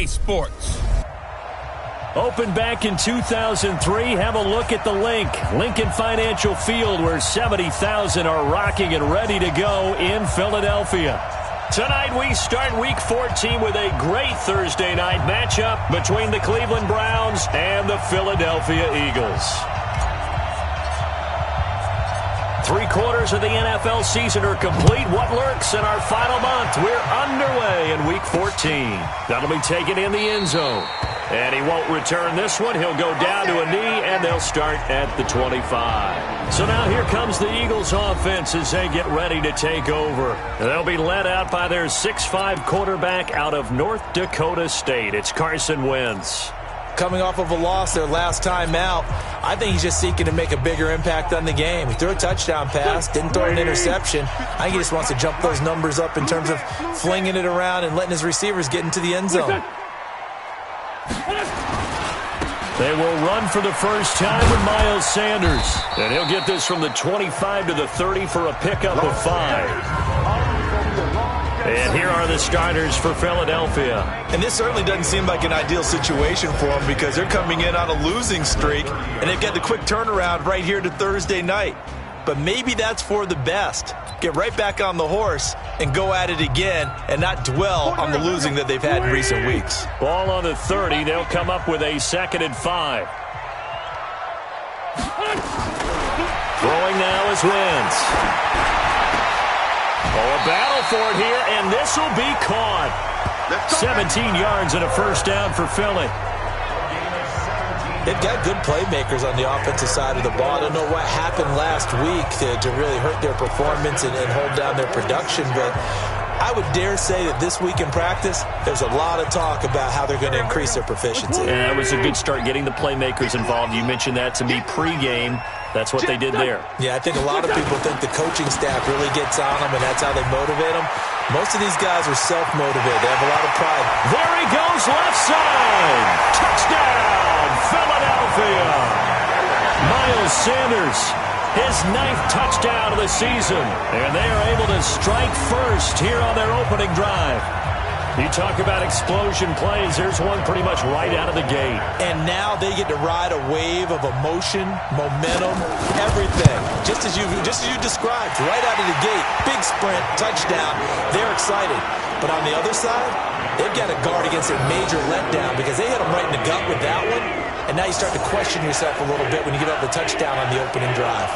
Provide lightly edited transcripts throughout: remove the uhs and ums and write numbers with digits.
EA Sports. Opened back in 2003, have a look at the Lincoln Financial Field, where 70,000 are rocking and ready to go in Philadelphia. Tonight we start Week 14 with a great Thursday night matchup between the Cleveland Browns and the Philadelphia Eagles. 3/4 of the NFL season are complete. What lurks in our final month? We're underway in Week 14. That'll be taken in the end zone. And he won't return this one. He'll go down to a knee, and they'll start at the 25. So now here comes the Eagles offense as they get ready to take over. They'll be led out by their 6'5" quarterback out of North Dakota State. It's Carson Wentz. Coming off of a loss their last time out, I think he's just seeking to make a bigger impact on the game. He threw a touchdown pass, didn't throw an interception. I think he just wants to jump those numbers up in terms of flinging it around and letting his receivers get into the end zone. They will run for the first time with Miles Sanders. And he'll get this from the 25 to the 30 for a pickup of 5. And here are the starters for Philadelphia. And this certainly doesn't seem like an ideal situation for them because they're coming in on a losing streak, and they've got the quick turnaround right here to Thursday night. But maybe that's for the best. Get right back on the horse and go at it again and not dwell on the losing that they've had in recent weeks. Ball on the 30. They'll come up with a 2nd and 5. Throwing now is Wentz. Oh, a battle for it here, and this will be caught. 17 yards and a first down for Philly. They've got good playmakers on the offensive side of the ball. I don't know what happened last week to really hurt their performance and hold down their production, but I would dare say that this week in practice, there's a lot of talk about how they're going to increase their proficiency. Yeah, that was a good start getting the playmakers involved. You mentioned that to me pregame. That's what they did there. Yeah, I think a lot of people think the coaching staff really gets on them, and that's how they motivate them. Most of these guys are self-motivated. They have a lot of pride. There he goes, left side. Touchdown, Philadelphia. Miles Sanders, his 9th touchdown of the season. And they are able to strike first here on their opening drive. You talk about explosion plays. There's one pretty much right out of the gate. And now they get to ride a wave of emotion, momentum, everything. Just as you described, right out of the gate, big sprint, touchdown. They're excited. But on the other side, they've got to guard against a major letdown because they hit them right in the gut with that one. And now you start to question yourself a little bit when you get up the touchdown on the opening drive.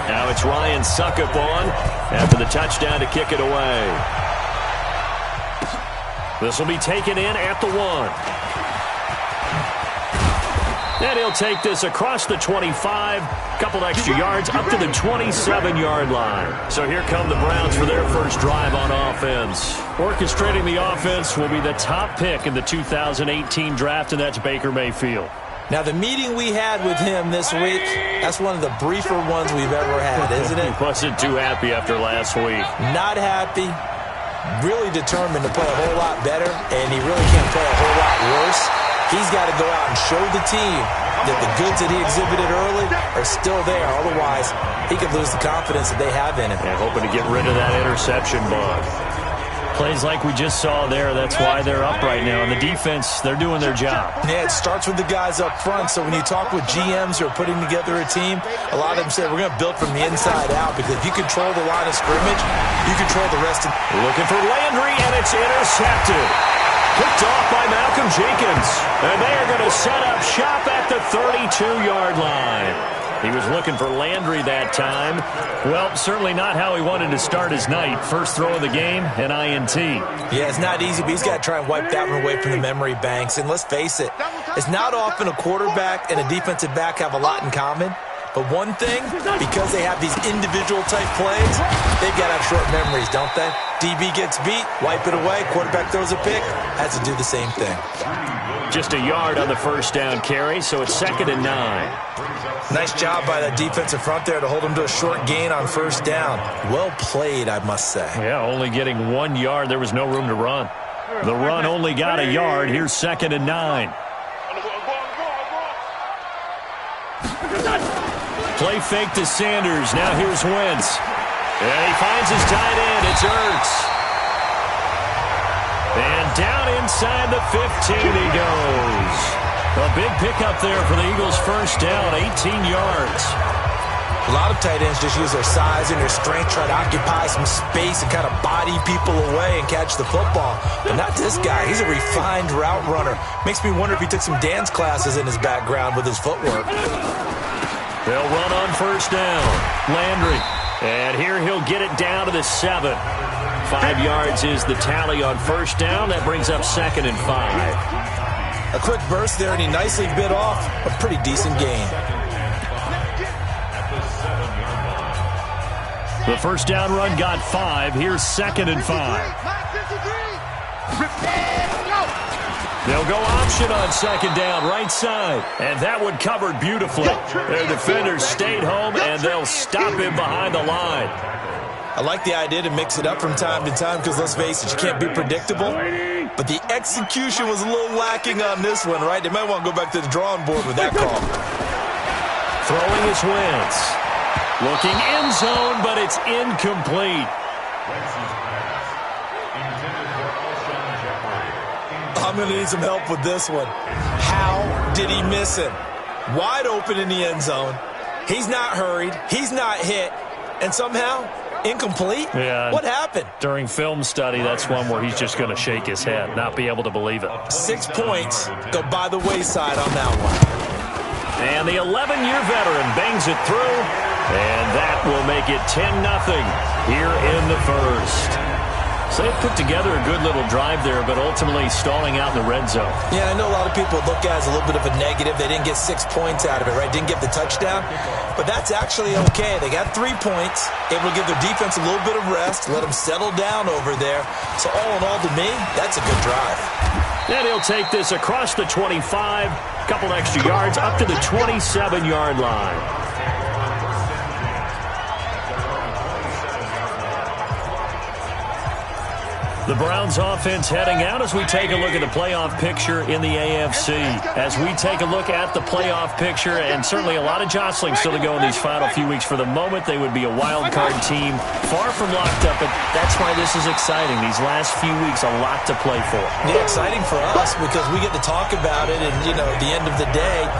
Now it's Ryan Suckup on after the touchdown to kick it away. This will be taken in at the 1. And he'll take this across the 25, couple extra yards up to the 27-yard line. So here come the Browns for their first drive on offense. Orchestrating the offense will be the top pick in the 2018 draft, and that's Baker Mayfield. Now, the meeting we had with him this week, that's one of the briefer ones we've ever had, isn't it? He wasn't too happy after last week. Not happy. Really determined to play a whole lot better, and he really can't play a whole lot worse. He's got to go out and show the team that the goods that he exhibited early are still there. Otherwise, he could lose the confidence that they have in him. And hoping to get rid of that interception bug. Plays like we just saw there, that's why they're up right now. And the defense, they're doing their job. Yeah, it starts with the guys up front. So when you talk with GMs who are putting together a team, a lot of them say we're going to build from the inside out because if you control the line of scrimmage, you control the rest of it. Looking for Landry, and it's intercepted. Picked off by Malcolm Jenkins. And they are going to set up shop at the 32-yard line. He was looking for Landry that time. Well, certainly not how he wanted to start his night. First throw of the game, an INT. Yeah, it's not easy, but he's got to try and wipe that one away from the memory banks. And let's face it, it's not often a quarterback and a defensive back have a lot in common. But one thing, because they have these individual type plays, they've got to have short memories, don't they? DB gets beat, wipe it away, quarterback throws a pick, has to do the same thing. Just a yard on the first down carry, so it's 2nd and 9. Nice job by that defensive front there to hold him to a short gain on first down. Well played, I must say. Yeah, only getting 1 yard. There was no room to run. The run only got a yard. Here's 2nd and 9. Play play fake to Sanders. Now here's Wentz. And he finds his tight end. It's Ertz. And down inside the 15 he goes. A big pickup there for the Eagles' first down, 18 yards. A lot of tight ends just use their size and their strength, try to occupy some space and kind of body people away and catch the football. But not this guy. He's a refined route runner. Makes me wonder if he took some dance classes in his background with his footwork. They'll run on first down. Landry. And here he'll get it down to the 7. 5 yards is the tally on first down. That brings up 2nd and 5. A quick burst there, and he nicely bit off a pretty decent gain. The first down run got 5. Here's 2nd and 5. They'll go option on 2nd down, right side. And that one covered beautifully. Their defenders stayed home, and they'll stop him behind the line. I like the idea to mix it up from time to time because, let's face it, you can't be predictable. But the execution was a little lacking on this one, right? They might want to go back to the drawing board with that call. Throwing his Wentz. Looking end zone, but it's incomplete. I'm going to need some help with this one. How did he miss him? Wide open in the end zone. He's not hurried. He's not hit. And somehow, incomplete? Yeah. What happened? During film study, that's one where he's just going to shake his head, not be able to believe it. 6 points go by the wayside on that one. And the 11-year veteran bangs it through, and that will make it 10-0 here in the first. So they put together a good little drive there, but ultimately stalling out in the red zone. Yeah, I know a lot of people look at it as a little bit of a negative. They didn't get 6 points out of it, right? Didn't get the touchdown. But that's actually okay. They got 3 points, able to give their defense a little bit of rest, let them settle down over there. So all in all, to me, that's a good drive. And he'll take this across the 25, couple extra yards, up to the 27-yard line. The Browns offense heading out as we take a look at the playoff picture in the AFC. As we take a look at the playoff picture, and certainly a lot of jostling still to go in these final few weeks. For the moment, they would be a wild card team, far from locked up, but that's why this is exciting. These last few weeks, a lot to play for. Yeah, exciting for us because we get to talk about it, and, you know, at the end of the day,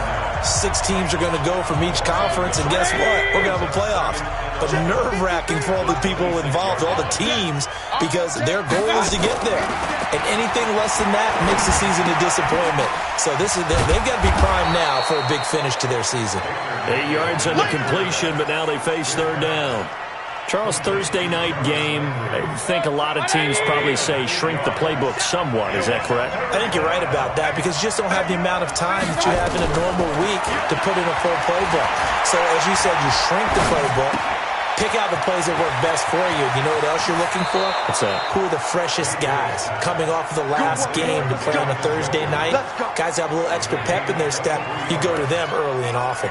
6 teams are going to go from each conference, and guess what? We're going to have a playoffs. But nerve-wracking for all the people involved, all the teams, because their goal is to get there. And anything less than that makes the season a disappointment. So they've got to be primed now for a big finish to their season. 8 yards on the completion, but now they face third down. Charles, Thursday night game, I think a lot of teams probably say shrink the playbook somewhat. Is that correct? I think you're right about that because you just don't have the amount of time that you have in a normal week to put in a full playbook. So as you said, you shrink the playbook, pick out the plays that work best for you. You know what else you're looking for? What's that? Who are the freshest guys coming off of the last game to play on a Thursday night? Guys have a little extra pep in their step. You go to them early and often.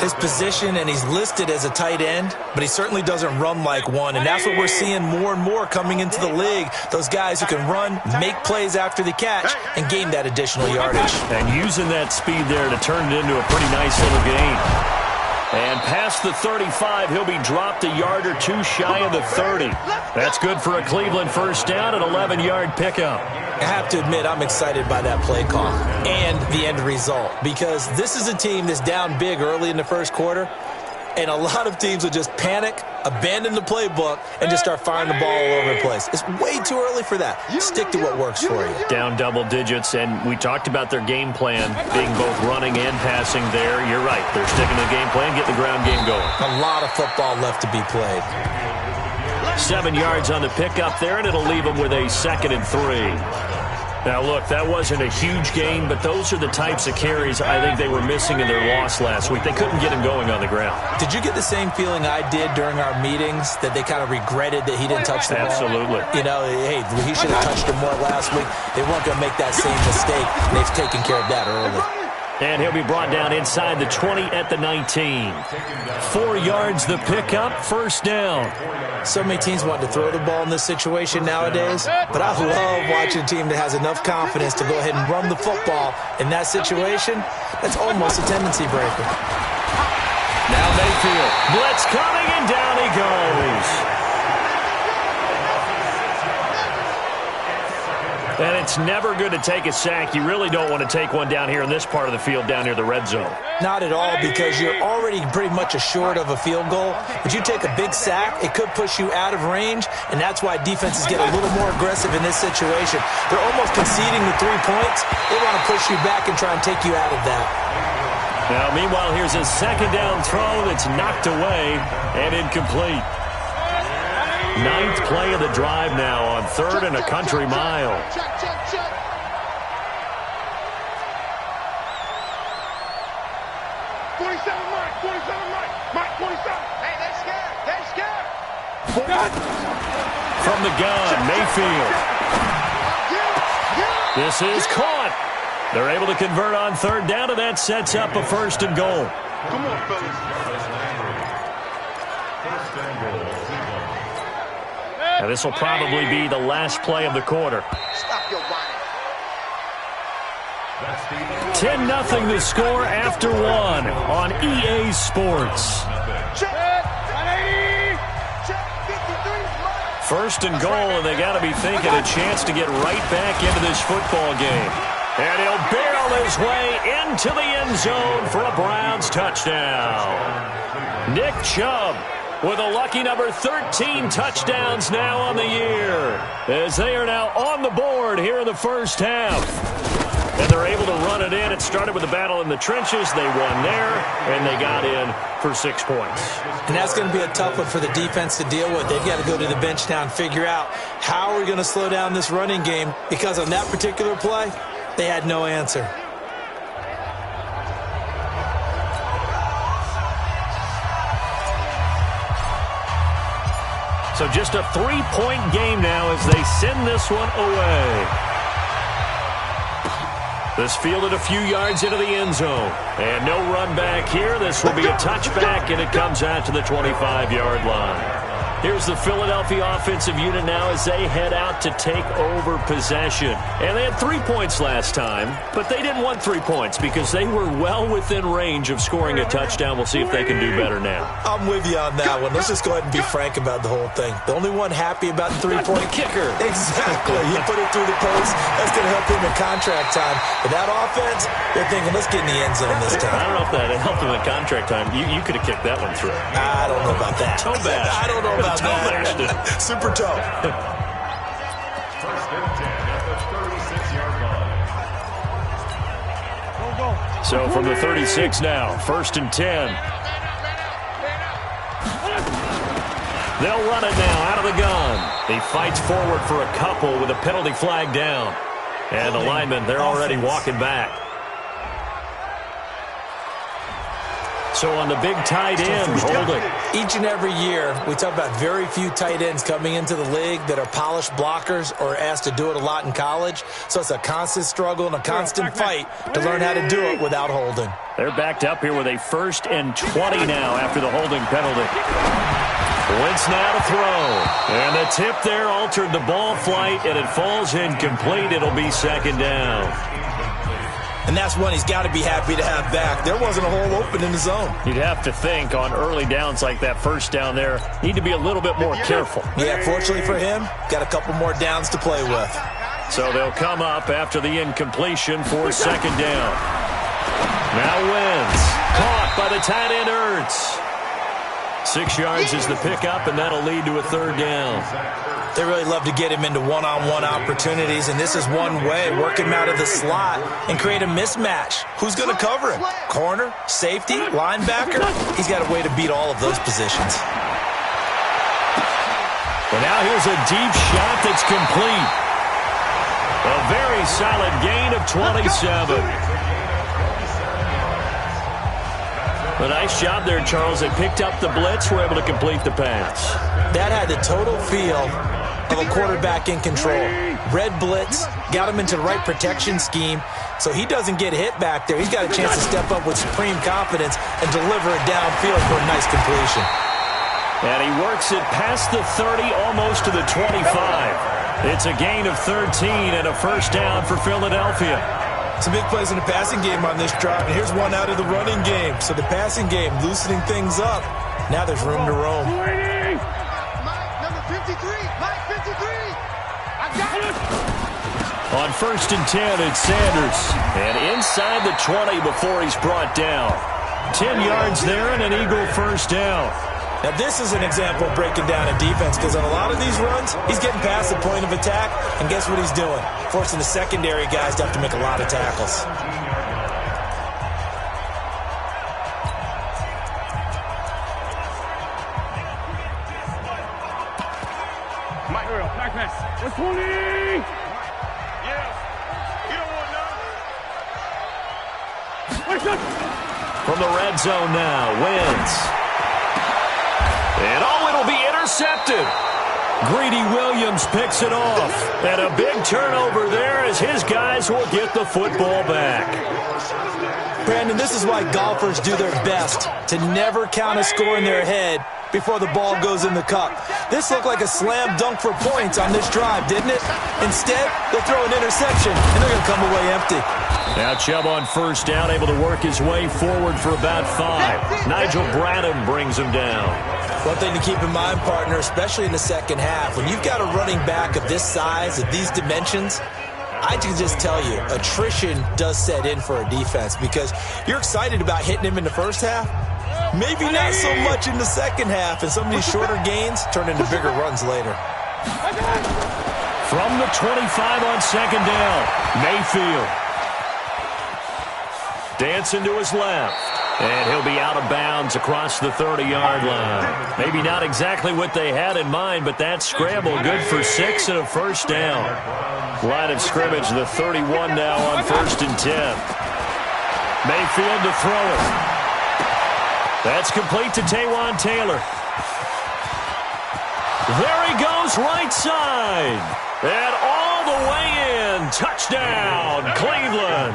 His position, and he's listed as a tight end, but he certainly doesn't run like one, and that's what we're seeing more and more coming into the league. Those guys who can run, make plays after the catch, and gain that additional yardage. And using that speed there to turn it into a pretty nice little gain. And past the 35, he'll be dropped a yard or two shy of the 30. That's good for a Cleveland first down, an 11-yard pickup. I have to admit, I'm excited by that play call and the end result because this is a team that's down big early in the first quarter, and a lot of teams will just panic, abandon the playbook, and just start firing the ball all over the place. It's way too early for that. Stick to what works for you. Down double digits, and we talked about their game plan being both running and passing there. You're right. They're sticking to the game plan, getting the ground game going. A lot of football left to be played. 7 yards on the pickup there, and it'll leave them with a 2nd and 3. Now, look, that wasn't a huge gain, but those are the types of carries I think they were missing in their loss last week. They couldn't get him going on the ground. Did you get the same feeling I did during our meetings, that they kind of regretted that he didn't touch the ball? Absolutely. You know, hey, he should have touched him more last week. They weren't going to make that same mistake, and they've taken care of that early. And he'll be brought down inside the 20 at the 19. 4 yards the pickup, first down. So many teams want to throw the ball in this situation nowadays, but I love watching a team that has enough confidence to go ahead and run the football in that situation. That's almost a tendency breaker. Now Mayfield. Blitz coming, and down he goes. And it's never good to take a sack. You really don't want to take one down here in this part of the field down near the red zone. Not at all, because you're already pretty much assured of a field goal. But you take a big sack, it could push you out of range, and that's why defenses get a little more aggressive in this situation. They're almost conceding the 3 points. They want to push you back and try and take you out of that. Now, meanwhile, here's a second down throw that's knocked away and incomplete. 9th play of the drive now on 3rd and a country mile. Check. 27 Mike, 27. Hey, they scared. From the gun, Mayfield. This is caught. They're able to convert on 3rd down, and that sets up a 1st and goal. Come on, fellas. Now, this will probably be the last play of the quarter. Stop your whining. 10-0 the score after 1 on EA Sports. Check. 1st and goal, and they got to be thinking a chance to get right back into this football game. And he'll barrel his way into the end zone for a Browns touchdown. Nick Chubb with a lucky number 13 touchdowns now on the year, as they are now on the board here in the first half. And they're able to run it in. It started with a battle in the trenches. They won there, and they got in for 6 points. And that's going to be a tough one for the defense to deal with. They've got to go to the bench now and figure out how are we going to slow down this running game, because on that particular play, they had no answer. So just a 3-point game now as they send this one away. This fielded a few yards into the end zone. And no run back here. This will be a touchback, and it comes out to the 25-yard line. Here's the Philadelphia offensive unit now as they head out to take over possession. And they had 3 points last time, but they didn't want 3 points because they were well within range of scoring a touchdown. We'll see if they can do better now. I'm with you on that one. Let's just go ahead and be frank about the whole thing. The only one happy about the 3-point kicker. Exactly. He put it through the post. That's going to help him in contract time. But that offense, they're thinking, let's get in the end zone this time. I don't know if that helped him in contract time. You could have kicked that one through. I don't know about that. Toe bash. I don't know about that. Super toe. So from the 36 now, 1st and 10. They'll run it now out of the gun. He fights forward for a couple with a penalty flag down. And the linemen, they're already walking back. So on the big tight end, holding. Each and every year, we talk about very few tight ends coming into the league that are polished blockers or asked to do it a lot in college. So it's a constant struggle and a constant fight to learn how to do it without holding. They're backed up here with a 1st and 20 now after the holding penalty. Wentz now to throw. And the tip there altered the ball flight, and it falls incomplete. It'll be 2nd down. And that's one he's got to be happy to have back. There wasn't a hole open in the zone. You'd have to think on early downs like that 1st down there, need to be a little bit more careful. Yeah, fortunately for him, got a couple more downs to play with. So they'll come up after the incompletion for 2nd down. Now Wentz, caught by the tight end Ertz. 6 yards is the pickup, and that'll lead to a 3rd down. They really love to get him into one-on-one opportunities, and this is one way. Work him out of the slot and create a mismatch. Who's going to cover him? Corner, safety, linebacker? He's got a way to beat all of those positions. And now here's a deep shot that's complete. A very solid gain of 27. A nice job there, Charles. They picked up the blitz, were able to complete the pass. That had the total feel of a quarterback in control. Red blitz, got him into the right protection scheme, so he doesn't get hit back there. He's got a chance to step up with supreme confidence and deliver it downfield for a nice completion. And he works it past the 30, almost to the 25. It's a gain of 13 and a 1st down for Philadelphia. Some big plays in the passing game on this drive, and here's one out of the running game. So the passing game loosening things up. Now there's room to roam. Mike, number 53. Mike, 53. I got it. On 1st and 10, it's Sanders. And inside the 20 before he's brought down. 10 yards there and an Eagle first down. Now this is an example of breaking down a defense, because on a lot of these runs, he's getting past the point of attack, and guess what he's doing? Forcing the secondary guys to have to make a lot of tackles. Mike, back pass. What's 20? Yes. You don't want none. From the red zone now, Wentz. And it'll be intercepted. Greedy Williams picks it off. And a big turnover there as his guys will get the football back. Brandon, this is why golfers do their best to never count a score in their head before the ball goes in the cup. This looked like a slam dunk for points on this drive, didn't it? Instead, they'll throw an interception, and they're going to come away empty. Now Chubb on first down, able to work his way forward for about 5. Nigel Bradham brings him down. One thing to keep in mind, partner, especially in the second half, when you've got a running back of this size, of these dimensions, I can just tell you, attrition does set in for a defense, because you're excited about hitting him in the first half. Maybe not so much in the second half, and some of these shorter gains turn into bigger runs later. From the 25 on second down, Mayfield. Dancing to his left. And he'll be out of bounds across the 30-yard line. Maybe not exactly what they had in mind, but that scramble good for 6 and a first down. Line of scrimmage, the 31 now on 1st and 10. Mayfield to throw it. That's complete to Taywan Taylor. There he goes, right side. And all the way in. Touchdown, Cleveland.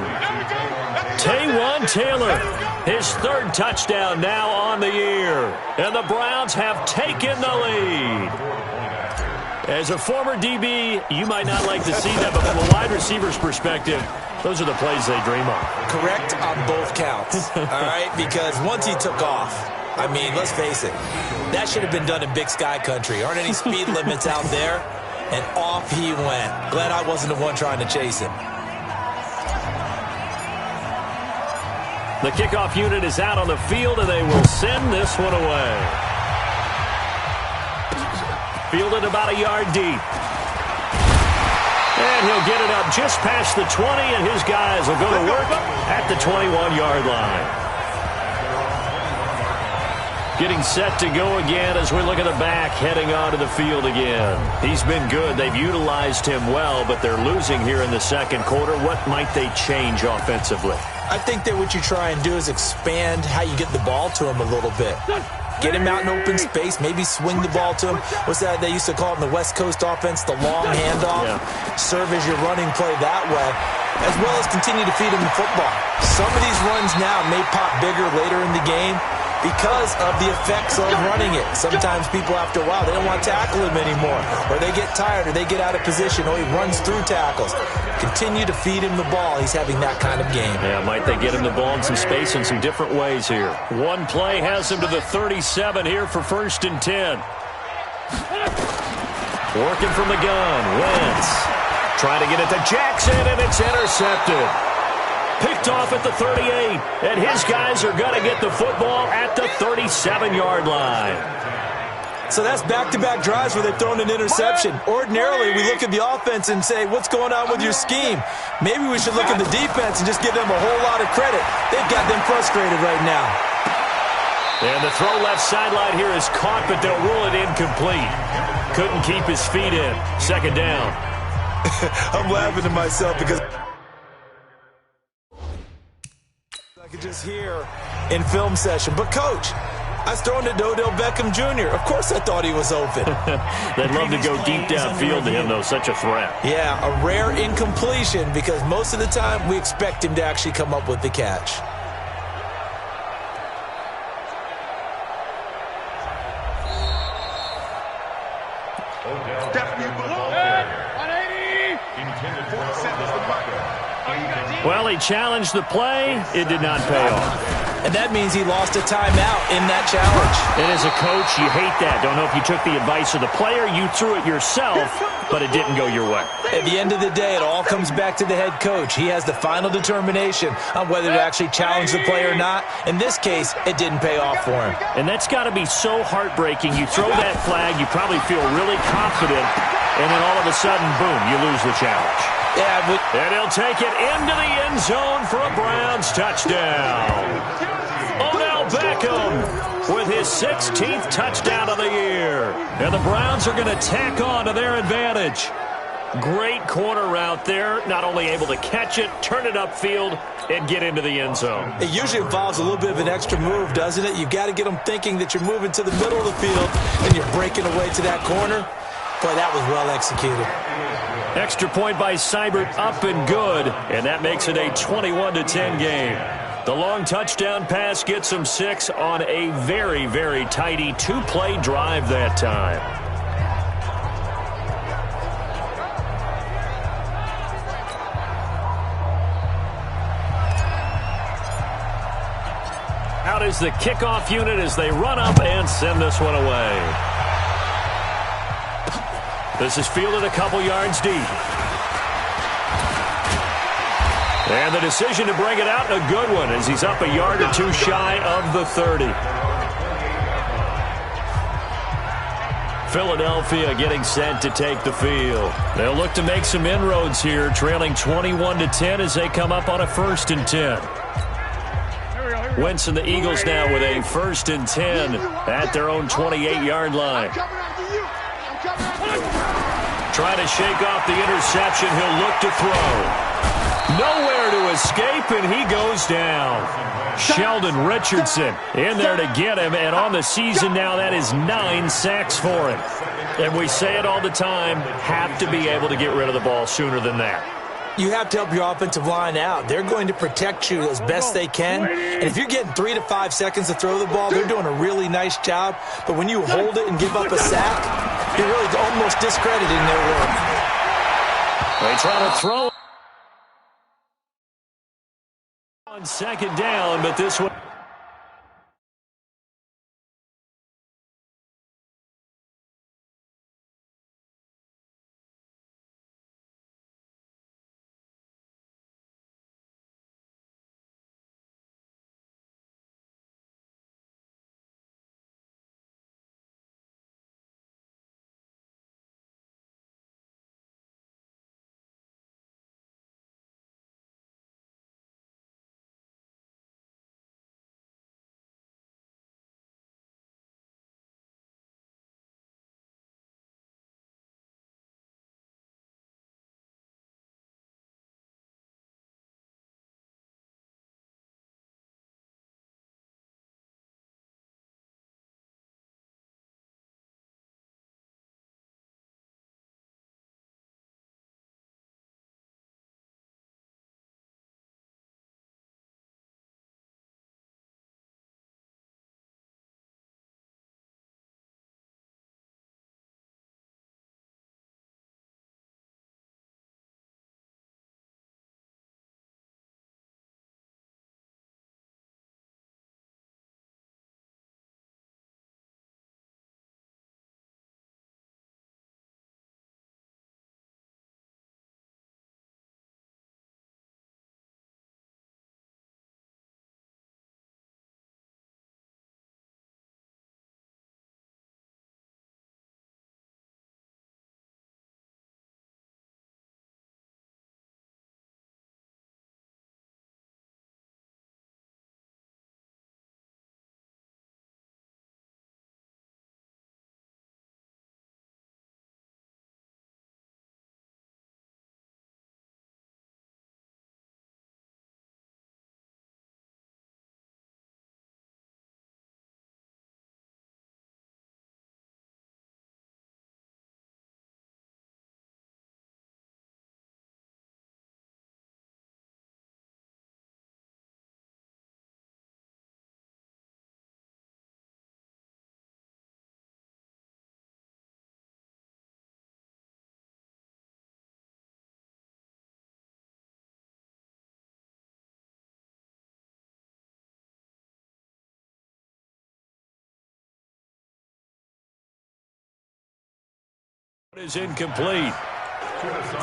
Taywan Taylor, his 3rd touchdown now on the year. And the Browns have taken the lead. As a former DB, you might not like to see that, but from a wide receiver's perspective, those are the plays they dream of. Correct on both counts, all right? Because once he took off, I mean, let's face it, that should have been done in Big Sky country. Aren't any speed limits out there? And off he went. Glad I wasn't the one trying to chase him. The kickoff unit is out on the field, and they will send this one away. Fielded about a yard deep. And he'll get it up just past the 20, and his guys will go to work at the 21-yard line. Getting set to go again as we look at the back heading onto the field again. He's been good. They've utilized him well, but they're losing here in the second quarter. What might they change offensively? I think that what you try and do is expand how you get the ball to him a little bit. Get him out in open space, maybe swing the ball to him. What's that they used to call it in the West Coast offense, the long handoff? Yeah. Serve as your running play that way, as well as continue to feed him the football. Some of these runs now may pop bigger later in the game because of the effects of running it. Sometimes people, after a while, they don't want to tackle him anymore, or they get tired, or they get out of position, or he runs through tackles. Continue to feed him the ball. He's having that kind of game. Yeah, might they get him the ball in some space in some different ways here. One play has him to the 37 here for 1st and 10. Working from the gun, Wentz. Trying to get it to Jackson, and it's intercepted. Picked off at the 38, and his guys are going to get the football at the 37-yard line. So that's back-to-back drives where they've thrown an interception. Ordinarily, we look at the offense and say, what's going on with your scheme? Maybe we should look at the defense and just give them a whole lot of credit. They've got them frustrated right now. And the throw left sideline here is caught, but they'll rule it incomplete. Couldn't keep his feet in. Second down. I'm laughing to myself because I could just hear in film session. But, Coach, I was throwing it to Odell Beckham Jr. Of course I thought he was open. They'd love to go deep downfield to him, though. Such a threat. Yeah, a rare incompletion because most of the time we expect him to actually come up with the catch. Definitely below. 180. Intended for 47 is the bucket. Well, he challenged the play. It did not pay off. And that means he lost a timeout in that challenge. And as a coach, you hate that. Don't know if you took the advice of the player. You threw it yourself, but it didn't go your way. At the end of the day, it all comes back to the head coach. He has the final determination on whether to actually challenge the play or not. In this case, it didn't pay off for him. And that's got to be so heartbreaking. You throw that flag, you probably feel really confident, and then all of a sudden, boom, you lose the challenge. Yeah, and he'll take it into the end zone for a Browns touchdown. Odell Beckham with his 16th touchdown of the year. And the Browns are going to tack on to their advantage. Great corner route there. Not only able to catch it, turn it upfield, and get into the end zone. It usually involves a little bit of an extra move, doesn't it? You've got to get them thinking that you're moving to the middle of the field and you're breaking away to that corner. Boy, that was well executed. Extra point by Seibert, up and good, and that makes it a 21-10 game. The long touchdown pass gets them 6 on a very, very tidy 2-play drive that time. Out is the kickoff unit as they run up and send this one away. This is fielded a couple yards deep. And the decision to bring it out, a good one, as he's up a yard or two shy of the 30. Philadelphia getting set to take the field. They'll look to make some inroads here, trailing 21-10 as they come up on a 1st and 10. Wentz and the Eagles now with a 1st and 10 at their own 28-yard line. Trying to shake off the interception. He'll look to throw. Nowhere to escape, and he goes down. Sheldon Richardson in there to get him, and on the season now, that is 9 sacks for him. And we say it all the time, have to be able to get rid of the ball sooner than that. You have to help your offensive line out. They're going to protect you as best they can. And if you're getting 3 to 5 seconds to throw the ball, they're doing a really nice job. But when you hold it and give up a sack, you're really almost discrediting their work. They try to throw on 2nd down, but this one Is incomplete.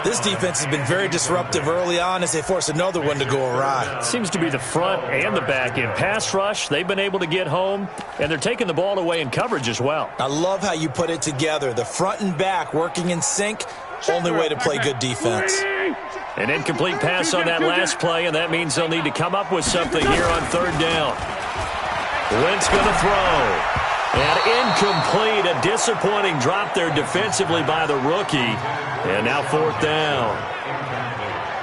This defense has been very disruptive early on as they force another one to go awry. Seems to be the front and the back end. Pass rush, they've been able to get home, and they're taking the ball away in coverage as well. I love how you put it together. The front and back working in sync, only way to play good defense. An incomplete pass on that last play, and that means they'll need to come up with something here on third down. Wentz going to throw. And incomplete, a disappointing drop there defensively by the rookie. And now fourth down.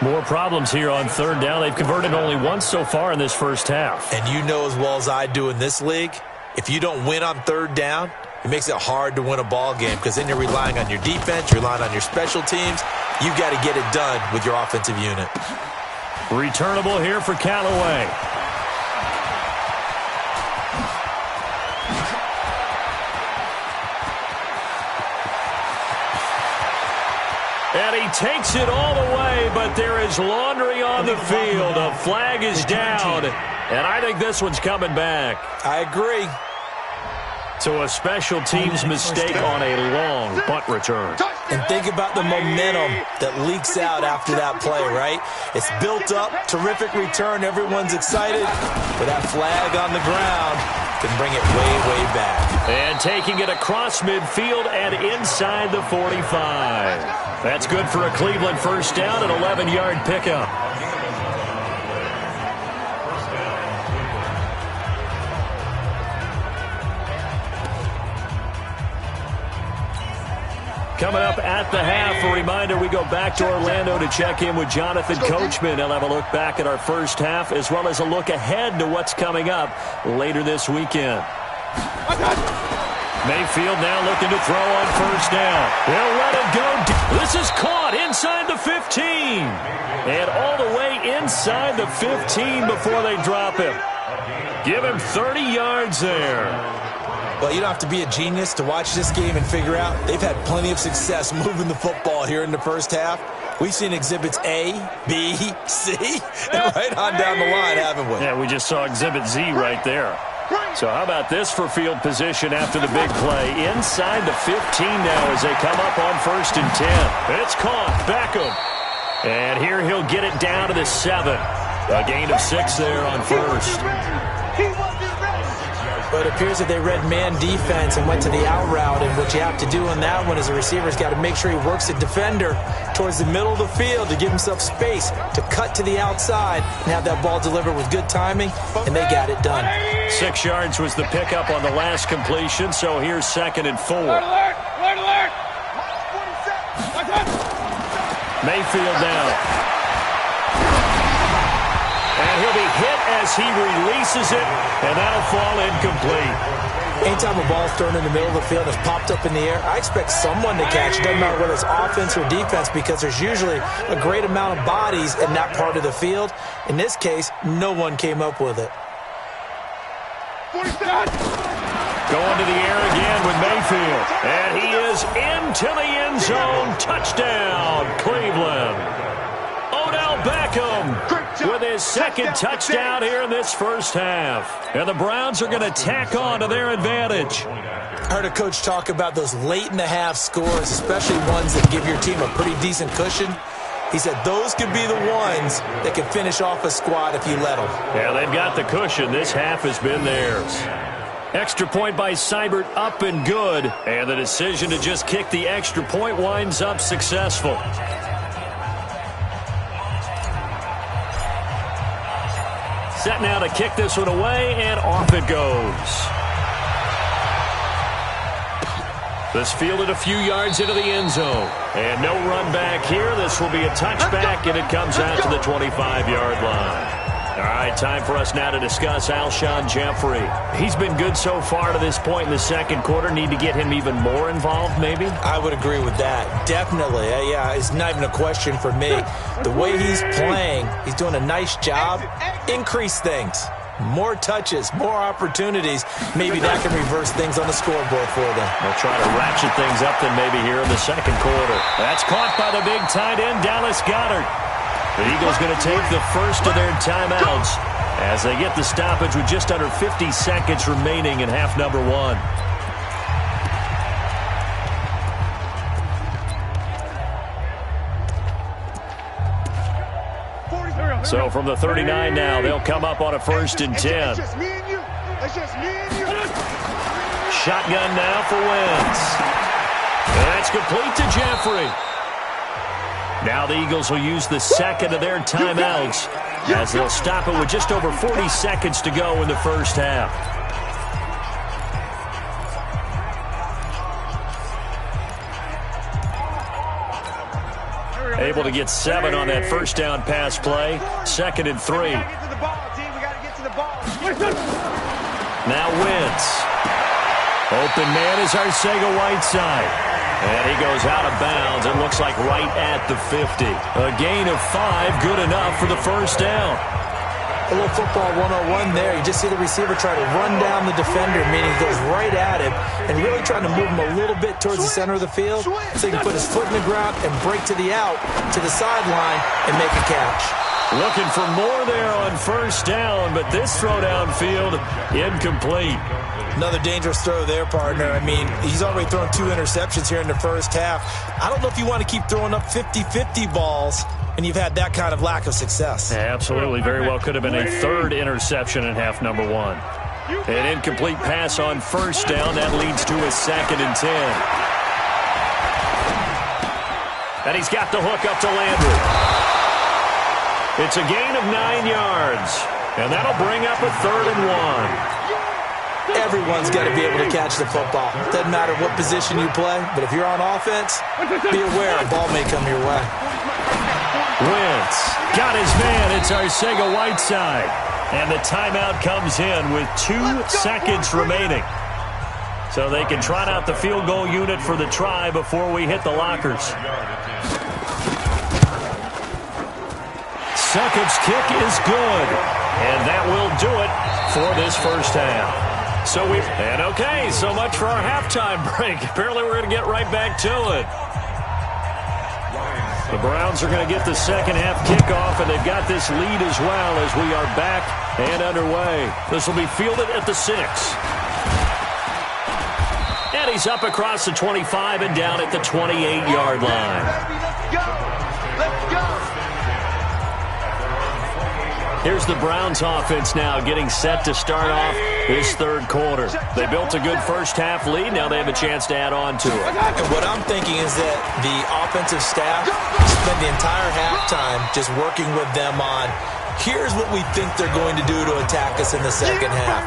More problems here on third down. They've converted only once so far in this first half. And you know as well as I do in this league, if you don't win on third down, it makes it hard to win a ball game because then you're relying on your defense, you're relying on your special teams. You've got to get it done with your offensive unit. Returnable here for Callaway. And he takes it all the way, but there is laundry on the field. A flag is down, and I think this one's coming back. I agree. So a special teams mistake on a long punt return. And think about the momentum that leaks out after that play, right? It's built up, terrific return, everyone's excited, but that flag on the ground can bring it way, way back. And taking it across midfield and inside the 45. That's good for a Cleveland first down, an 11-yard pickup. Coming up at the half, a reminder, we go back to Orlando to check in with Jonathan Coachman. He'll have a look back at our first half as well as a look ahead to what's coming up later this weekend. Mayfield now looking to throw on first down. He'll let it go. This is caught inside the 15. And all the way inside the 15 before they drop him. Give him 30 yards there. Well, you don't have to be a genius to watch this game and figure out they've had plenty of success moving the football here in the first half. We've seen exhibits A, B, C, and right on down the line, haven't we? Yeah, we just saw exhibit Z right there. So how about this for field position after the big play? Inside the 15 now as they come up on first and 10. It's caught. Beckham. And here he'll get it down to the 7. A gain of 6 there on first. But it appears that they read man defense and went to the out route. And what you have to do on that one is the receiver's got to make sure he works the defender towards the middle of the field to give himself space to cut to the outside and have that ball delivered with good timing, and they got it done. 6 yards was the pickup on the last completion, so here's 2nd and 4. Alert! Mayfield down. And he'll be hit as he releases it, and that'll fall incomplete. Anytime a ball's thrown in the middle of the field and it's popped up in the air, I expect someone to catch it. Doesn't matter whether it's offense or defense because there's usually a great amount of bodies in that part of the field. In this case, no one came up with it. Going to the air again with Mayfield. And he is into the end zone. Touchdown, Cleveland. Odell Beckham with his second touchdown here in this first half. And the Browns are going to tack on to their advantage. I heard a coach talk about those late-in-the-half scores, especially ones that give your team a pretty decent cushion. He said those could be the ones that can finish off a squad if you let them. Yeah, they've got the cushion. This half has been theirs. Extra point by Seibert, up and good. And the decision to just kick the extra point winds up successful. Set now to kick this one away, and off it goes. This fielded a few yards into the end zone. And no run back here. This will be a touchback, and it comes out to the 25-yard line. All right, time for us now to discuss Alshon Jeffrey. He's been good so far to this point in the second quarter. Need to get him even more involved, maybe? I would agree with that. Definitely. Yeah, it's not even a question for me. The way he's playing, he's doing a nice job. Increase things. More touches, more opportunities. Maybe that can reverse things on the scoreboard for them. They'll try to ratchet things up then maybe here in the second quarter. That's caught by the big tight end, Dallas Goedert. The Eagles going to take the first of their timeouts as they get the stoppage with just under 50 seconds remaining in half number 1. So from the 39 now, they'll come up on a 1st and 10. It's just me and you. It's just me and you. Shotgun now for Wentz. And that's complete to Jeffrey. Now the Eagles will use the second of their timeouts as they'll stop it with just over 40 seconds to go in the first half. Able to get 7 on that first down pass play. 2nd and 3. Now Wentz. Open man is Arcega-Whiteside. And he goes out of bounds. It looks like right at the 50. A gain of 5, good enough for the first down. A little football 101 there. You just see the receiver try to run down the defender, meaning he goes right at him and really trying to move him a little bit towards the center of the field so he can put his foot in the ground and break to the out, to the sideline, and make a catch. Looking for more there on first down, but this throw downfield incomplete. Another dangerous throw there, partner. I mean, he's already thrown 2 interceptions here in the first half. I don't know if you want to keep throwing up 50-50 balls and you've had that kind of lack of success. Absolutely. Very well could have been a 3rd interception in half number 1. An incomplete pass on first down. That leads to a 2nd and 10. And he's got the hook up to Landry. It's a gain of 9 yards. And that'll bring up a 3rd and 1. Everyone's got to be able to catch the football. Doesn't matter what position you play, but if you're on offense, be aware a ball may come your way. Wentz got his man. It's Arcega-Whiteside. And the timeout comes in with 2 seconds remaining. So they can trot out the field goal unit for the try before we hit the lockers. Suckups kick is good. And that will do it for this first half. So much for our halftime break. Apparently we're going to get right back to it. The Browns are going to get the second half kickoff, and they've got this lead as well as we are back and underway. This will be fielded at the 6. And he's up across the 25 and down at the 28-yard line. Let's go. Let's go. Here's the Browns offense now getting set to start off this third quarter. They built a good first half lead. Now they have a chance to add on to it. And what I'm thinking is that the offensive staff spent the entire halftime just working with them on here's what we think they're going to do to attack us in the second half.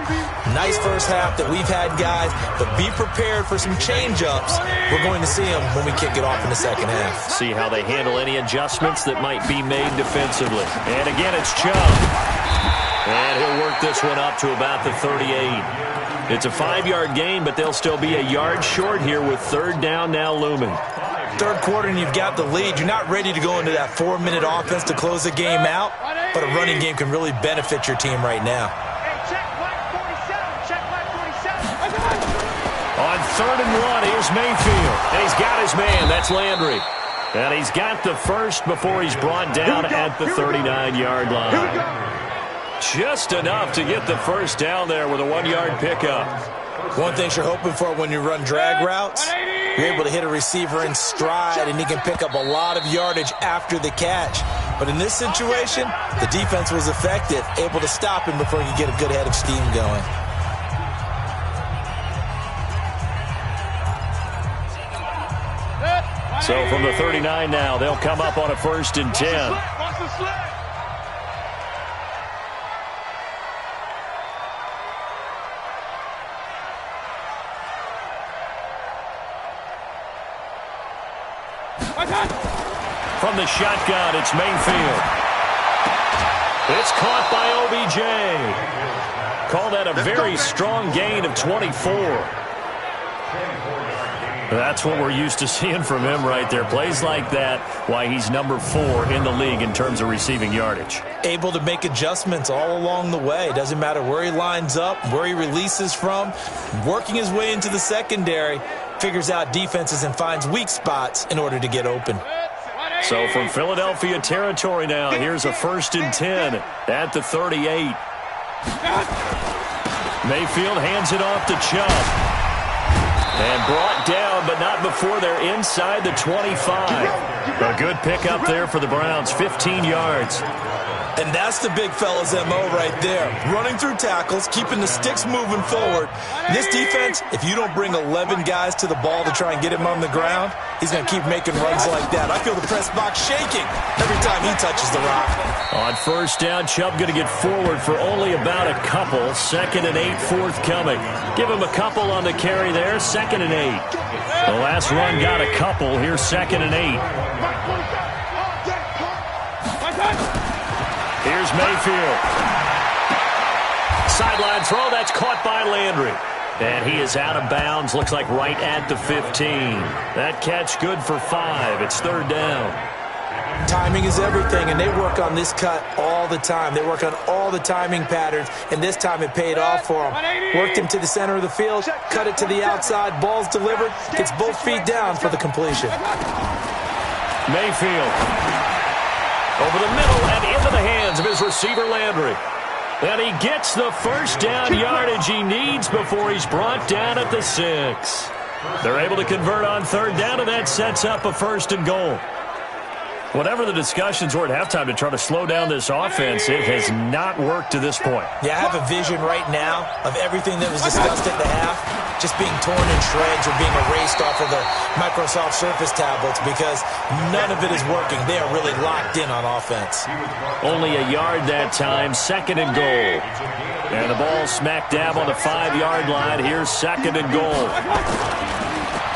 Nice first half that we've had, guys, but be prepared for some change-ups. We're going to see them when we kick it off in the second half. See how they handle any adjustments that might be made defensively. And again, it's Chubb. And he'll work this one up to about the 38. It's a 5-yard gain, but they'll still be a yard short here with third down now looming. Third quarter and you've got the lead. You're not ready to go into that 4-minute offense to close the game out, but a running game can really benefit your team right now. Hey, check flag 47. Check flag 47. On 3rd and 1, here's Mayfield. And he's got his man. That's Landry. And he's got the first before he's brought down at the 39-yard line. Just enough to get the first down there with a 1-yard pickup. One thing you're hoping for when you run drag routes, you're able to hit a receiver in stride and he can pick up a lot of yardage after the catch. But in this situation, the defense was effective, able to stop him before he could get a good head of steam going. So from the 39 now, they'll come up on a 1st and 10. Watch the slip. From the shotgun, it's Mayfield. It's caught by OBJ. Call that a very strong gain of 24. That's what we're used to seeing from him right there. Plays like that, why he's number 4 in the league in terms of receiving yardage. Able to make adjustments all along the way. Doesn't matter where he lines up, where he releases from. Working his way into the secondary, figures out defenses and finds weak spots in order to get open. So from Philadelphia territory now, here's a 1st and 10 at the 38. Mayfield hands it off to Chubb. And brought down, but not before they're inside the 25. A good pickup there for the Browns, 15 yards. And that's the big fella's MO right there. Running through tackles, keeping the sticks moving forward. This defense, if you don't bring 11 guys to the ball to try and get him on the ground, he's going to keep making runs like that. I feel the press box shaking every time he touches the rock. On first down, Chubb going to get forward for only about a couple. 2nd and 8 forthcoming. Give him a couple on the carry there. 2nd and 8. The last run got a couple. Here's 2nd and 8. Here's Mayfield. Sideline throw, that's caught by Landry. And he is out of bounds, looks like right at the 15. That catch good for 5. It's 3rd down. Timing is everything, and they work on this cut all the time. They work on all the timing patterns, and this time it paid off for them. Worked him to the center of the field, cut it to the outside, ball's delivered, gets both feet down for the completion. Mayfield. Over the middle and into the hands of his receiver, Landry. And he gets the first down yardage he needs before he's brought down at the 6. They're able to convert on 3rd down, and that sets up a 1st and goal. Whatever the discussions were at halftime to try to slow down this offense, it has not worked to this point. Yeah, I have a vision right now of everything that was discussed at the half just being torn in shreds or being erased off of the Microsoft Surface tablets because none of it is working. They are really locked in on offense. Only a yard that time, 2nd and goal. And the ball smack dab on the 5-yard line. Here's 2nd and goal.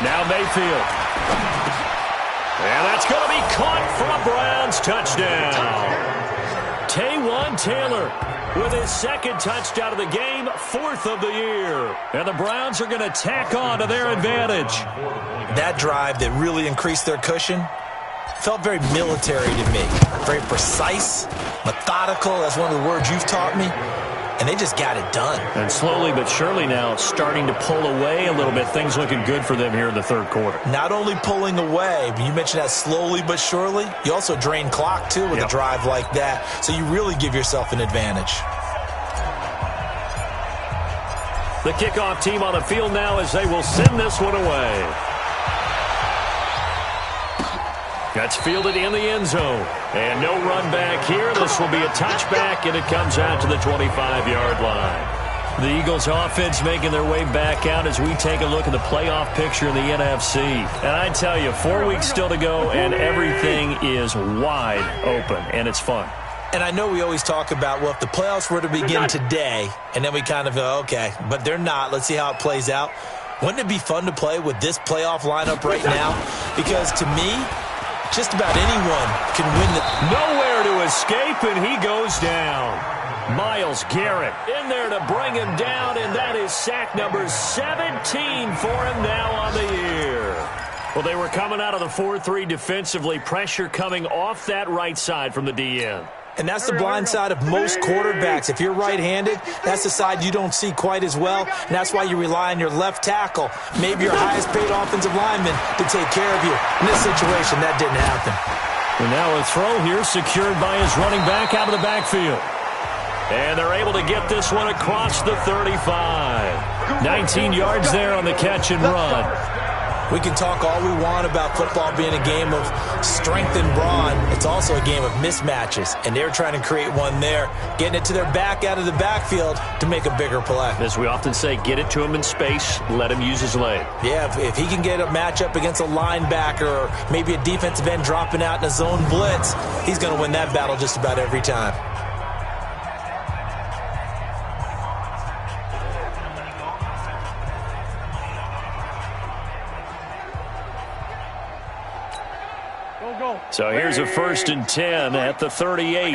Now Mayfield. And that's going to be caught for a Browns touchdown. Taywan Taylor with his 2nd touchdown of the game, 4th of the year. And the Browns are going to tack on to their advantage. That drive that really increased their cushion felt very military to me. Very precise, methodical. That's one of the words you've taught me. And they just got it done. And slowly but surely now starting to pull away a little bit. Things looking good for them here in the 3rd quarter. Not only pulling away, but you mentioned that slowly but surely. You also drain clock, too, with a drive like that. So you really give yourself an advantage. The kickoff team on the field now as they will send this one away. That's fielded in the end zone. And no run back here. This will be a touchback, and it comes out to the 25-yard line. The Eagles offense making their way back out as we take a look at the playoff picture in the NFC. And I tell you, 4 weeks still to go, and everything is wide open, and it's fun. And I know we always talk about, well, if the playoffs were to begin today, and then we kind of go, okay, but they're not. Let's see how it plays out. Wouldn't it be fun to play with this playoff lineup right now? Because to me, just about anyone can win the... Nowhere to escape, and he goes down. Myles Garrett in there to bring him down, and that is sack number 17 for him now on the year. Well, they were coming out of the 4-3 defensively. Pressure coming off that right side from the DN. And that's the blind side of most quarterbacks. If you're right-handed, that's the side you don't see quite as well. And that's why you rely on your left tackle, maybe your highest-paid offensive lineman, to take care of you. In this situation, that didn't happen. And now a throw here secured by his running back out of the backfield. And they're able to get this one across the 35. 19 yards there on the catch and run. We can talk all we want about football being a game of strength and brawn. It's also a game of mismatches, and they're trying to create one there, getting it to their back out of the backfield to make a bigger play. As we often say, get it to him in space, let him use his leg. Yeah, if he can get a matchup against a linebacker or maybe a defensive end dropping out in a zone blitz, he's going to win that battle just about every time. So here's a 1st and 10 at the 38.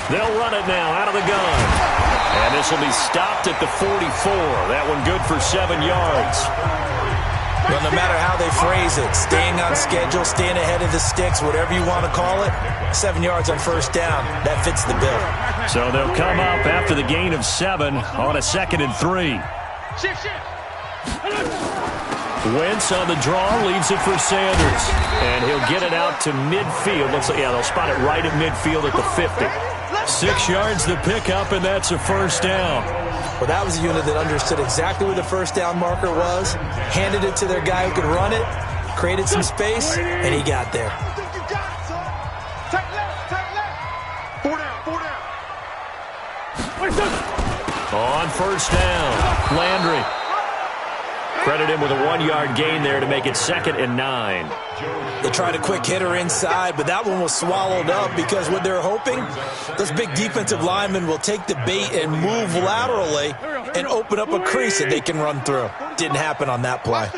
They'll run it now out of the gun. And this will be stopped at the 44. That one good for 7 yards. Well, no matter how they phrase it, staying on schedule, staying ahead of the sticks, whatever you want to call it, 7 yards on 1st down, that fits the bill. So they'll come up after the gain of 7 on a 2nd and 3. Wentz on the draw, leaves it for Sanders. And he'll get it out to midfield. Looks like, yeah, they'll spot it right at midfield at the 50. 6 yards the pickup, and that's a 1st down. Well, that was a unit that understood exactly where the 1st down marker was, handed it to their guy who could run it, created some space, and he got there. On first down, Landry. Credit him with a 1-yard gain there to make it 2nd and 9. They tried a quick hitter inside, but that one was swallowed up because what they're hoping, those big defensive linemen will take the bait and move laterally and open up a crease that they can run through. Didn't happen on that play.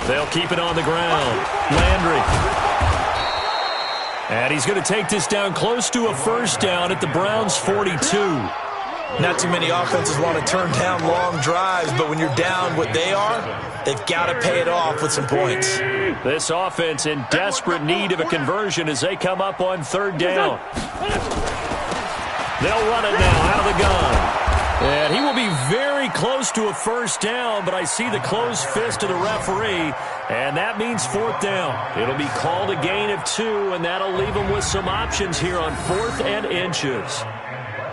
They'll keep it on the ground. Landry. And he's going to take this down close to a first down at the Browns' 42. Not too many offenses want to turn down long drives, but when you're down what they are, they've got to pay it off with some points. This offense in desperate need of a conversion as they come up on 3rd down. They'll run it now out of the gun. And he will be very close to a first down, but I see the closed fist of the referee, and that means 4th down. It'll be called a gain of 2, and that'll leave them with some options here on 4th and inches.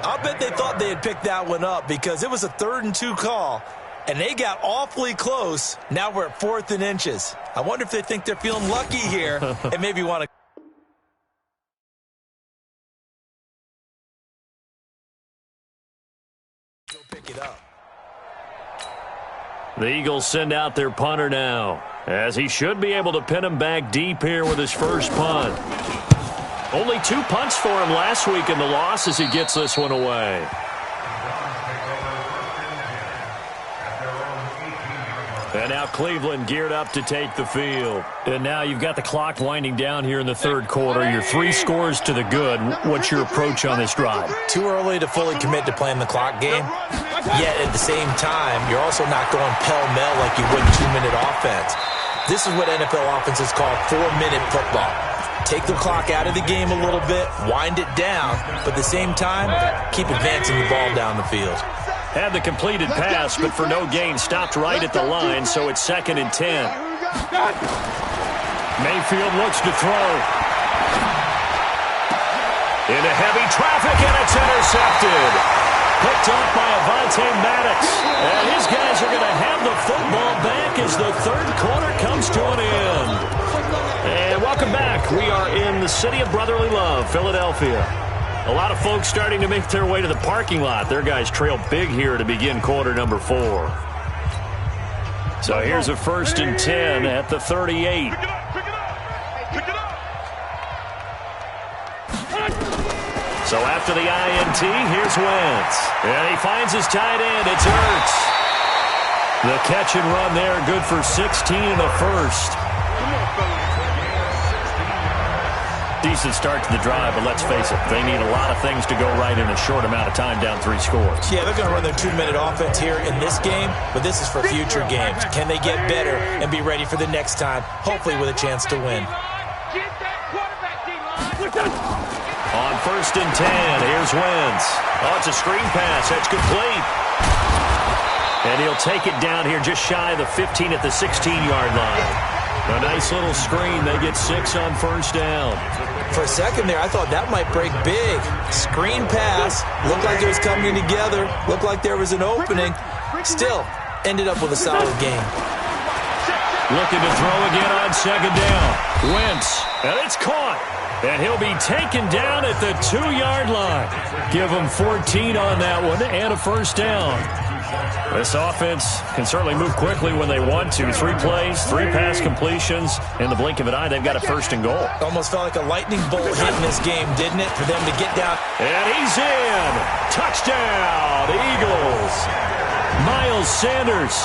I'll bet they thought they had picked that one up because it was a 3rd and 2 call, and they got awfully close. Now we're at 4th and inches. I wonder if they think they're feeling lucky here and maybe want to go pick it up. The Eagles send out their punter now, as he should be able to pin him back deep here with his first punt. Only 2 punts for him last week in the loss as he gets this one away. And now Cleveland geared up to take the field. And now you've got the clock winding down here in the 3rd quarter. You're 3 scores to the good. What's your approach on this drive? Too early to fully commit to playing the clock game. Yet at the same time, you're also not going pell-mell like you would 2-minute offense. This is what NFL offenses call 4-minute football. Take the clock out of the game a little bit, wind it down, but at the same time, keep advancing the ball down the field. Had the completed pass, but for no gain, stopped right at the line, so it's 2nd and 10. Mayfield looks to throw. Into heavy traffic, and it's intercepted. Picked off by Avonte Maddox. And his guys are going to have the football back as the 3rd quarter comes to an end. And welcome back. We are in the city of brotherly love, Philadelphia. A lot of folks starting to make their way to the parking lot. Their guys trail big here to begin quarter number 4. So here's a 1st and 10 at the 38. So after the INT, here's Wentz. And he finds his tight end. It's Ertz. The catch and run there, good for 16 in the first. Decent start to the drive, but let's face it, they need a lot of things to go right in a short amount of time, down 3 scores. Yeah, they're going to run their 2-minute offense here in this game, but this is for future games. Can they get better and be ready for the next time, hopefully with a chance to win? On 1st and 10, here's Wentz. Oh, it's a screen pass. That's complete. And he'll take it down here just shy of the 15 at the 16-yard line. A nice little screen. They get 6 on 1st down. For a second there, I thought that might break big. Screen pass. Looked like it was coming together. Looked like there was an opening. Still, ended up with a solid game. Looking to throw again on 2nd down. Wentz. And it's caught. And he'll be taken down at the 2-yard line. Give him 14 on that one and a 1st down. This offense can certainly move quickly when they want to. 3 plays, 3 pass completions. In the blink of an eye, they've got a 1st and goal. Almost felt like a lightning bolt hit in this game, didn't it, for them to get down? And he's in. Touchdown, Eagles. Miles Sanders,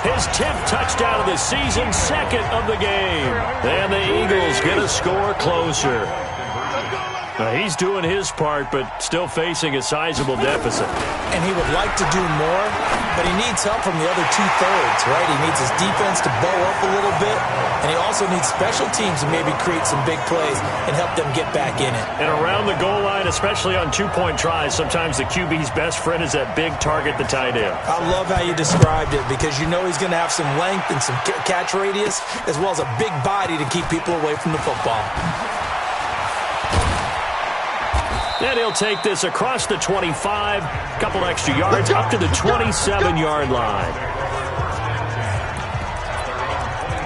his 10th touchdown of the season, 2nd of the game. And the Eagles get a score closer. He's doing his part, but still facing a sizable deficit. And he would like to do more, but he needs help from the other 2/3, right? He needs his defense to bow up a little bit, and he also needs special teams to maybe create some big plays and help them get back in it. And around the goal line, especially on 2-point tries, sometimes the QB's best friend is that big target, the tight end. I love how you described it because you know he's going to have some length and some catch radius as well as a big body to keep people away from the football. And he'll take this across the 25, couple extra yards, up to the 27-yard line.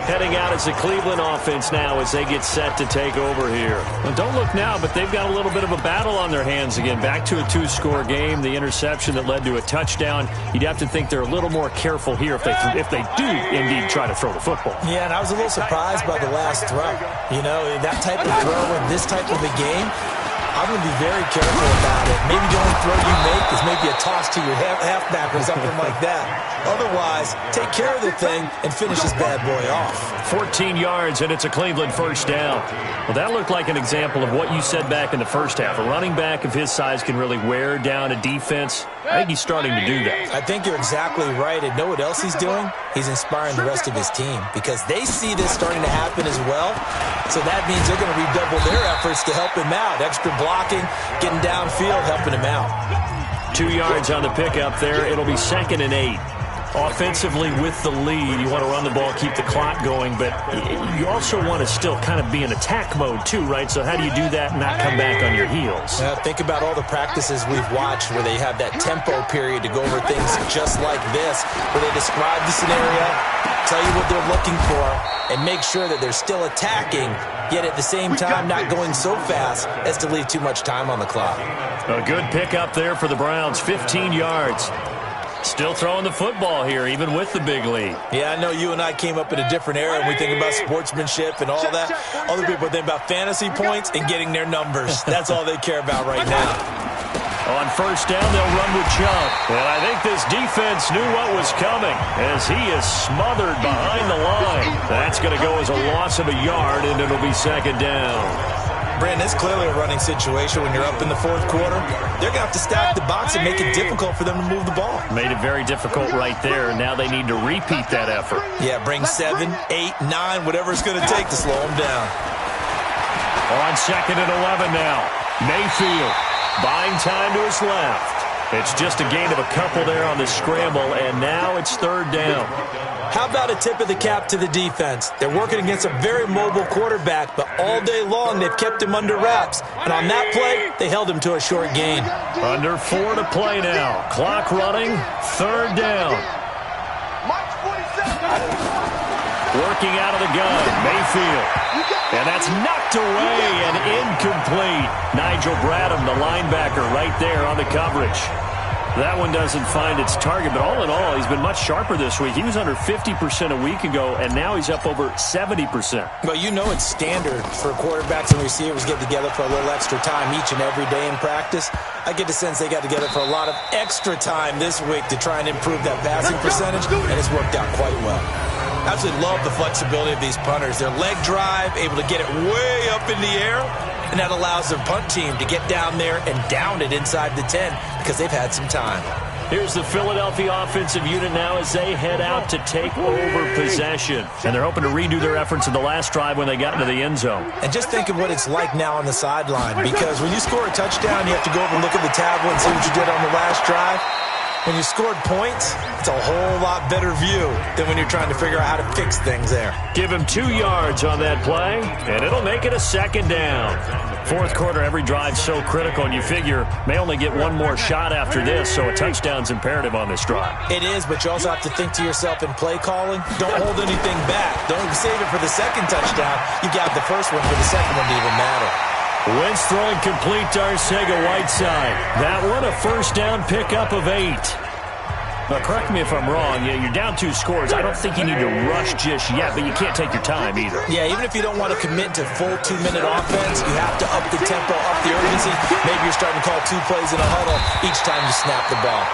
heading out as the Cleveland offense now as they get set to take over here. Well, don't look now, but they've got a little bit of a battle on their hands again. Back to a two-score game. The interception that led to a touchdown. You'd have to think they're a little more careful here if they do indeed try to throw the football. Yeah, and I was a little surprised by the last throw. You know, that type of throw in this type of a game, I'm going to be very careful about it. Maybe the only throw you make is maybe a toss to your halfback or something like that. Otherwise, take care of the thing and finish this bad boy off. 14 yards, and it's a Cleveland first down. Well, that looked like an example of what you said back in the first half. A running back of his size can really wear down a defense. I think he's starting to do that. I think you're exactly right. And know what else he's doing? He's inspiring the rest of his team because they see this starting to happen as well. So that means they're going to redouble their efforts to help him out. Extra blocking, getting downfield, helping him out. 2 yards on the pickup there. It'll be 2nd and 8. Offensively with the lead, you want to run the ball, keep the clock going, but you also want to still kind of be in attack mode too, right? So how do you do that and not come back on your heels? Think about all the practices we've watched where they have that tempo period to go over things just like this, where they describe the scenario, tell you what they're looking for, and make sure that they're still attacking, yet at the same time not going so fast as to leave too much time on the clock. A good pickup there for the Browns, 15 yards. Still throwing the football here, even with the big lead. Yeah, I know you and I came up in a different era and we think about sportsmanship and all that. Other people think about fantasy points and getting their numbers. That's all they care about right now. On first down, they'll run with Chubb. And I think this defense knew what was coming as he is smothered behind the line. That's going to go as a loss of a yard, and it'll be 2nd down. Brandon, it's clearly a running situation when you're up in the 4th quarter. They're going to have to stack the box and make it difficult for them to move the ball. Made it very difficult right there, and now they need to repeat that effort. Yeah, bring 7, 8, 9, whatever it's going to take to slow them down. On 2nd and 11 now. Mayfield buying time to his left. It's just a gain of a couple there on the scramble, and now it's 3rd down. How about a tip of the cap to the defense? They're working against a very mobile quarterback, but all day long they've kept him under wraps. And on that play, they held him to a short gain. Under 4 to play now. Clock running, 3rd down. Working out of the gun, Mayfield. And that's knocked away and incomplete. Nigel Bradham, the linebacker, right there on the coverage. That one doesn't find its target, but all in all, he's been much sharper this week. He was under 50% a week ago, and now he's up over 70%. Well, you know it's standard for quarterbacks and receivers get together for a little extra time each and every day in practice. I get the sense they got together for a lot of extra time this week to try and improve that passing percentage, and it's worked out quite well. I absolutely love the flexibility of these punters. Their leg drive, able to get it way up in the air, and that allows their punt team to get down there and down it inside the 10 because they've had some time. Here's the Philadelphia offensive unit now as they head out to take over possession. And they're hoping to redo their efforts in the last drive when they got into the end zone. And just think of what it's like now on the sideline, because when you score a touchdown, you have to go over and look at the tablet and see what you did on the last drive. When you scored points, it's a whole lot better view than when you're trying to figure out how to fix things there. Give him 2 yards on that play, and it'll make it a 2nd down. 4th quarter, every drive so critical, and you figure may only get one more shot after this, so a touchdown's imperative on this drive. It is, but you also have to think to yourself in play calling, don't hold anything back. Don't save it for the 2nd touchdown. You got the first one for the 2nd one to even matter. Wentz throwing complete to Arcega-Whiteside. That one, a first down pickup of 8. Now, correct me if I'm wrong. Yeah, you're down 2 scores. I don't think you need to rush just yet, but you can't take your time either. Yeah, even if you don't want to commit to full 2-minute offense, you have to up the tempo, up the urgency. Maybe you're starting to call 2 plays in a huddle each time you snap the ball.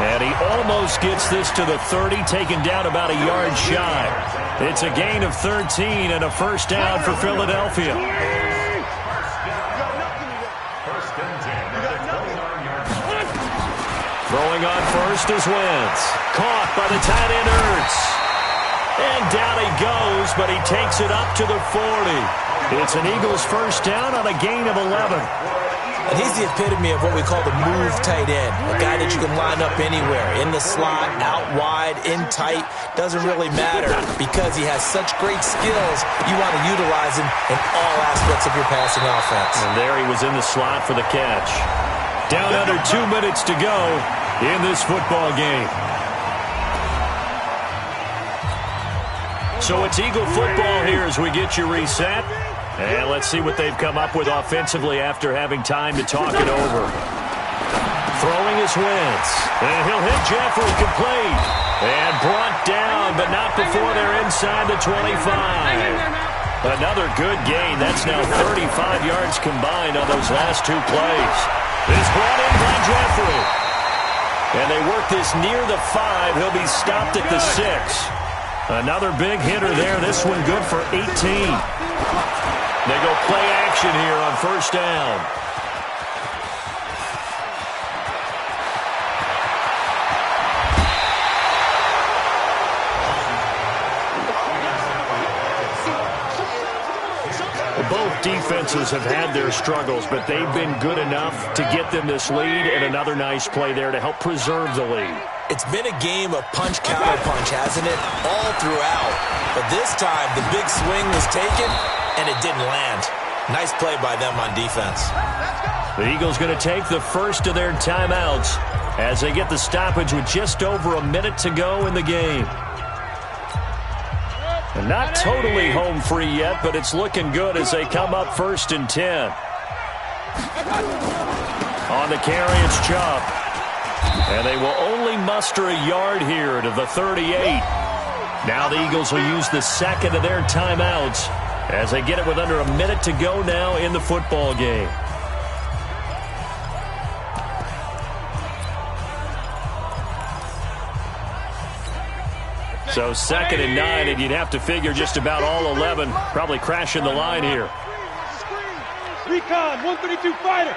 And he almost gets this to the 30, taken down about a yard shy. It's a gain of 13 and a first down for Philadelphia. Throwing on first is Wentz. Caught by the tight end Ertz. And down he goes, but he takes it up to the 40. It's an Eagles first down on a gain of 11. And he's the epitome of what we call the move tight end. A guy that you can line up anywhere. In the slot, out wide, in tight. Doesn't really matter because he has such great skills. You want to utilize him in all aspects of your passing offense. And there he was in the slot for the catch. Down under 2 minutes to go in this football game. So it's Eagle football here as we get you reset. And let's see what they've come up with offensively after having time to talk it over. Throwing his Wentz. And he'll hit Jeffrey complete. And brought down, but not before they're inside the 25. Another good gain. That's now 35 yards combined on those last two plays. It's brought in by Jeffrey. And they work this near the 5. He'll be stopped at the 6. Another big hitter there. This one good for 18. They go play action here on first down. Both defenses have had their struggles, but they've been good enough to get them this lead, and another nice play there to help preserve the lead. It's been a game of punch-counter-punch, hasn't it? All throughout. But this time, the big swing was taken, and it didn't land. Nice play by them on defense. The Eagles going to take the first of their timeouts as they get the stoppage with just over a minute to go in the game. And not totally home free yet, but it's looking good as they come up 1st and 10. On the carry, it's Chubb. And they will only muster a yard here to the 38. Now the Eagles will use the second of their timeouts as they get it with under a minute to go now in the football game. So 2nd and 9, and you'd have to figure just about all 11 probably crashing the line here. Recon, 132 fighter.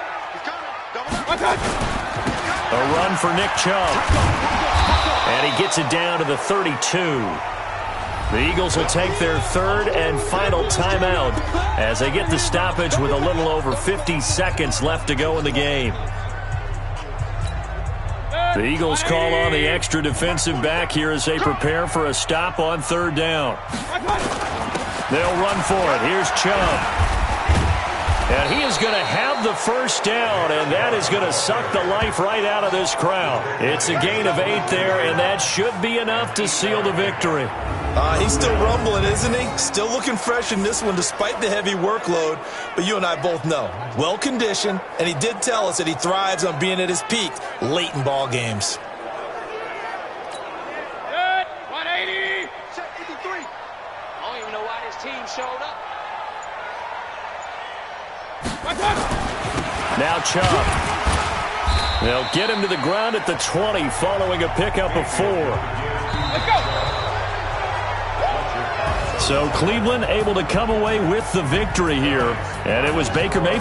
A run for Nick Chubb. And he gets it down to the 32. The Eagles will take their third and final timeout as they get the stoppage with a little over 50 seconds left to go in the game. The Eagles call on the extra defensive back here as they prepare for a stop on 3rd down. They'll run for it. Here's Chubb. And he is going to have the first down, and that is going to suck the life right out of this crowd. It's a gain of 8 there, and that should be enough to seal the victory. He's still rumbling, isn't he? Still looking fresh in this one despite the heavy workload. But you and I both know, well-conditioned, and he did tell us that he thrives on being at his peak late in ball games. Good, 180. Check 53. I don't even know why this team showed up. Now Chubb. They'll get him to the ground at the 20 following a pickup of 4. Let's go. So Cleveland able to come away with the victory here. And it was Baker Mayfield.